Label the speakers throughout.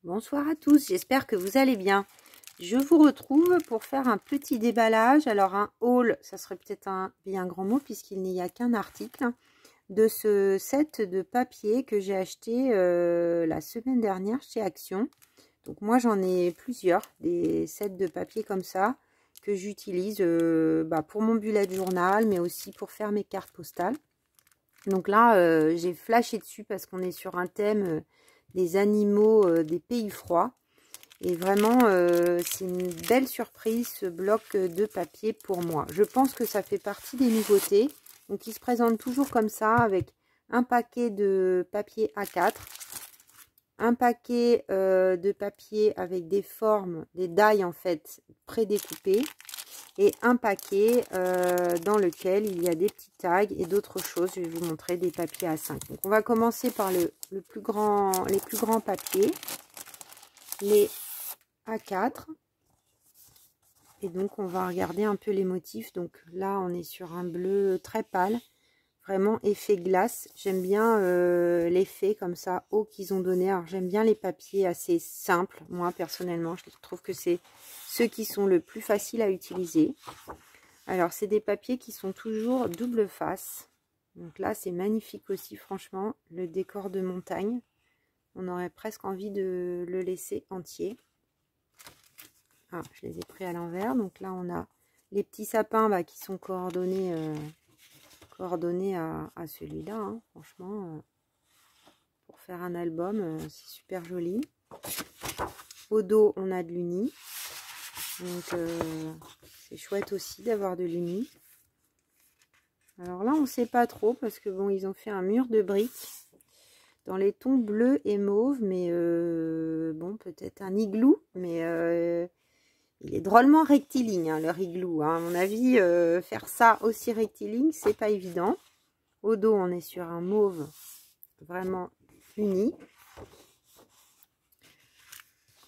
Speaker 1: Bonsoir à tous, j'espère que vous allez bien. Je vous retrouve pour faire un petit déballage. Alors un haul, ça serait peut-être un bien grand mot puisqu'il n'y a qu'un article de ce set de papier que j'ai acheté la semaine dernière chez Action. Donc moi j'en ai plusieurs, des sets de papier comme ça que j'utilise pour mon bullet journal mais aussi pour faire mes cartes postales. Donc là j'ai flashé dessus parce qu'on est sur un thème des animaux des pays froids. Et vraiment, c'est une belle surprise ce bloc de papier pour moi. Je pense que ça fait partie des nouveautés. Donc il se présente toujours comme ça avec un paquet de papier A4. Un paquet de papier avec des formes, des die en fait, prédécoupées. Et un paquet dans lequel il y a des petits tags et d'autres choses. Je vais vous montrer des papiers A5. Donc on va commencer par les plus grands papiers. Les A4. Et donc on va regarder un peu les motifs. Donc là on est sur un bleu très pâle, vraiment effet glace. J'aime bien l'effet comme ça haut qu'ils ont donné. Alors j'aime bien les papiers assez simples, moi personnellement je trouve que c'est ceux qui sont le plus faciles à utiliser. Alors c'est des papiers qui sont toujours double face. Donc là c'est magnifique aussi, franchement, le décor de montagne, on aurait presque envie de le laisser entier. Ah, je les ai pris à l'envers. Donc là, on a les petits sapins qui sont coordonnés, à celui-là. Hein. Franchement, pour faire un album, c'est super joli. Au dos, on a de l'uni. Donc, c'est chouette aussi d'avoir de l'uni. Alors là, on ne sait pas trop parce que bon, ils ont fait un mur de briques dans les tons bleu et mauve. Mais bon, peut-être un igloo. Mais... il est drôlement rectiligne, hein, le igloo. Hein. À mon avis, faire ça aussi rectiligne, c'est pas évident. Au dos, on est sur un mauve vraiment uni.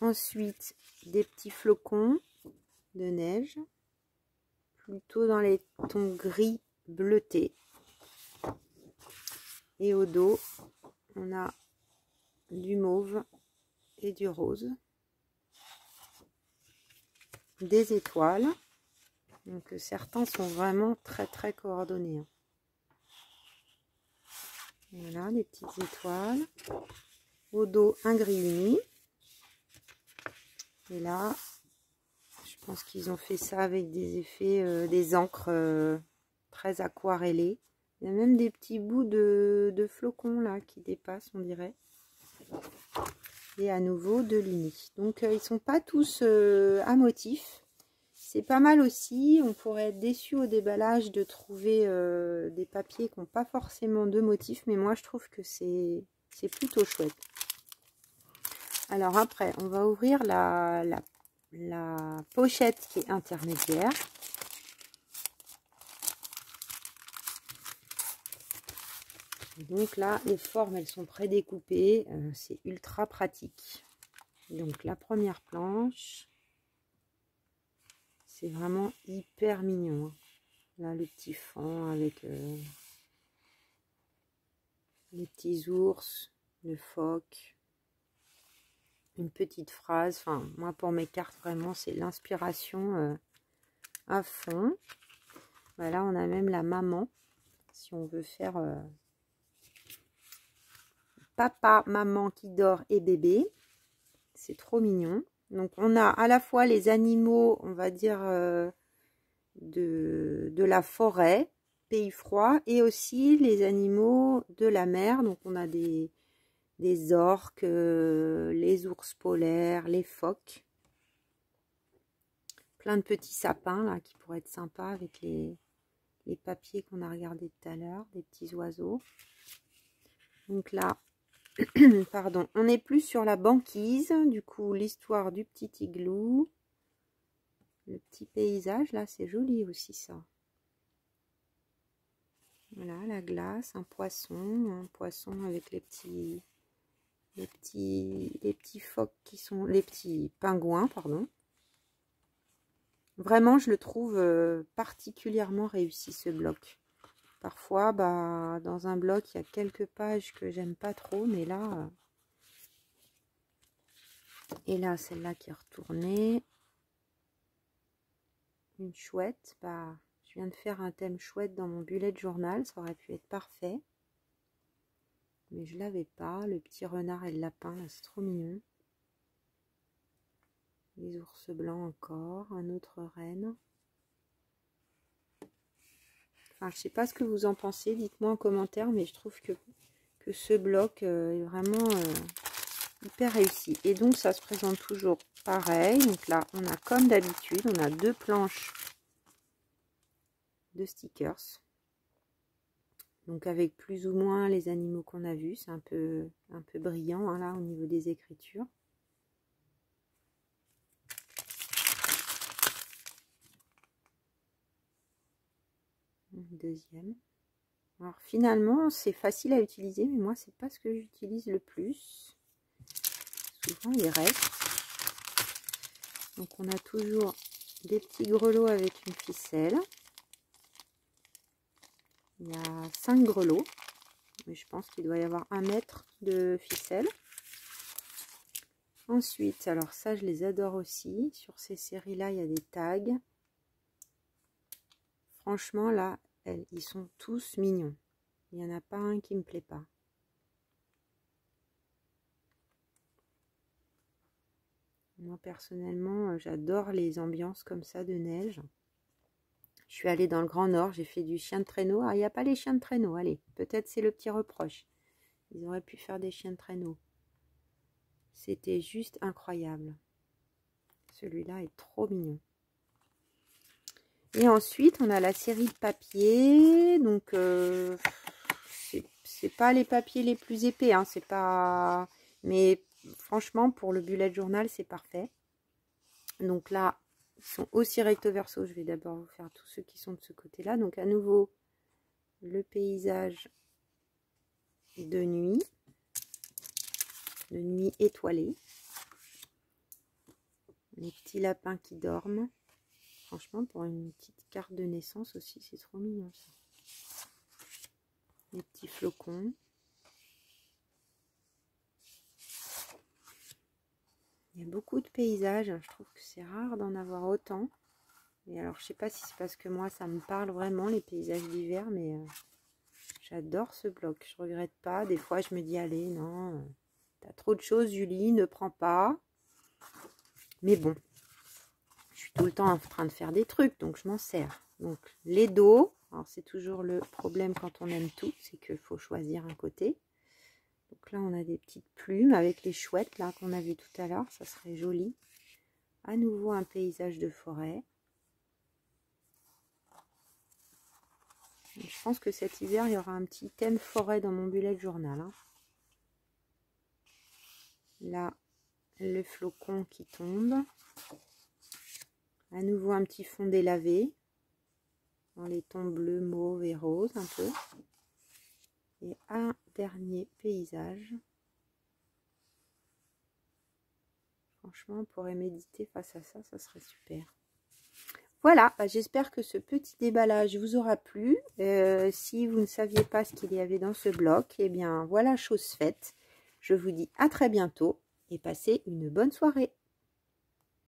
Speaker 1: Ensuite, des petits flocons de neige, plutôt dans les tons gris bleutés. Et au dos, on a du mauve et du rose. Des étoiles. Donc certains sont vraiment très très coordonnés. Voilà, des petites étoiles. Au dos, un gris uni. Et là, je pense qu'ils ont fait ça avec des effets, des encres très aquarellées. Il y a même des petits bouts de flocons là qui dépassent, on dirait. Et à nouveau de l'uni. Donc ils sont pas tous à motif. C'est pas mal aussi. On pourrait être déçu au déballage de trouver des papiers qui n'ont pas forcément de motif. Mais moi je trouve que c'est plutôt chouette. Alors après, on va ouvrir la pochette qui est intermédiaire. Donc là, les formes, elles sont prédécoupées. C'est ultra pratique. Donc la première planche, c'est vraiment hyper mignon. Hein. Là, le petit fond avec les petits ours, le phoque. Une petite phrase. Enfin, moi, pour mes cartes, vraiment, c'est l'inspiration à fond. Voilà, on a même la maman. Si on veut faire... papa, maman qui dort et bébé. C'est trop mignon. Donc, on a à la fois les animaux, on va dire, de la forêt, pays froid, et aussi les animaux de la mer. Donc, on a des orques, les ours polaires, les phoques. Plein de petits sapins, là, qui pourraient être sympas avec les papiers qu'on a regardés tout à l'heure, des petits oiseaux. Donc là, pardon, on n'est plus sur la banquise, du coup l'histoire du petit igloo, le petit paysage, là c'est joli aussi ça. Voilà, la glace, un poisson avec les petits phoques qui sont, les petits pingouins, pardon. Vraiment, je le trouve particulièrement réussi ce bloc. Parfois, dans un bloc, il y a quelques pages que j'aime pas trop, mais là, Et là, celle-là qui est retournée. Une chouette. Bah, je viens de faire un thème chouette dans mon bullet journal. Ça aurait pu être parfait. Mais je l'avais pas. Le petit renard et le lapin, là, c'est trop mignon. Les ours blancs encore. Un autre renne. Enfin, je sais pas ce que vous en pensez. Dites-moi en commentaire. Mais je trouve que ce bloc est vraiment hyper réussi. Et donc, ça se présente toujours pareil. Donc là, on a comme d'habitude, on a 2 planches de stickers. Donc avec plus ou moins les animaux qu'on a vus. C'est un peu brillant hein, là au niveau des écritures. Deuxième. Alors finalement, c'est facile à utiliser, mais moi, c'est pas ce que j'utilise le plus. Souvent, il reste. Donc on a toujours des petits grelots avec une ficelle. Il y a 5 grelots, mais je pense qu'il doit y avoir 1 mètre de ficelle. Ensuite, alors ça je les adore aussi, sur ces séries-là il y a des tags. Franchement là, ils sont tous mignons. Il n'y en a pas un qui me plaît pas. Moi personnellement, j'adore les ambiances comme ça de neige. Je suis allée dans le Grand Nord, j'ai fait du chien de traîneau. Ah, il n'y a pas les chiens de traîneau, allez, peut-être c'est le petit reproche. Ils auraient pu faire des chiens de traîneau. C'était juste incroyable. Celui-là est trop mignon. Et ensuite, on a la série de papiers. Donc, c'est pas les papiers les plus épais, hein, c'est pas... Mais franchement, pour le bullet journal, c'est parfait. Donc là, ils sont aussi recto verso. Je vais d'abord vous faire tous ceux qui sont de ce côté-là. Donc à nouveau, le paysage de nuit étoilée. Les petits lapins qui dorment. Franchement, pour une petite carte de naissance aussi, c'est trop mignon ça. Les petits flocons. Il y a beaucoup de paysages. Je trouve que c'est rare d'en avoir autant. Et alors, je sais pas si c'est parce que moi, ça me parle vraiment, les paysages d'hiver, mais j'adore ce bloc. Je regrette pas. Des fois, je me dis, allez, non, t'as trop de choses, Julie, ne prends pas. Mais bon, je suis tout le temps en train de faire des trucs, donc je m'en sers. Donc, les dos. Alors, c'est toujours le problème quand on aime tout, c'est qu'il faut choisir un côté. Donc là, on a des petites plumes avec les chouettes là qu'on a vu tout à l'heure. Ça serait joli. À nouveau, un paysage de forêt. Je pense que cet hiver, il y aura un petit thème forêt dans mon bullet journal. Hein. Là, le flocon qui tombe. À nouveau, un petit fond délavé. Dans les tons bleus, mauve et rose un peu. Et un dernier paysage. Franchement, on pourrait méditer face à ça, ça serait super. Voilà, bah, j'espère que ce petit déballage vous aura plu. Si vous ne saviez pas ce qu'il y avait dans ce bloc, eh bien voilà, chose faite. Je vous dis à très bientôt et passez une bonne soirée.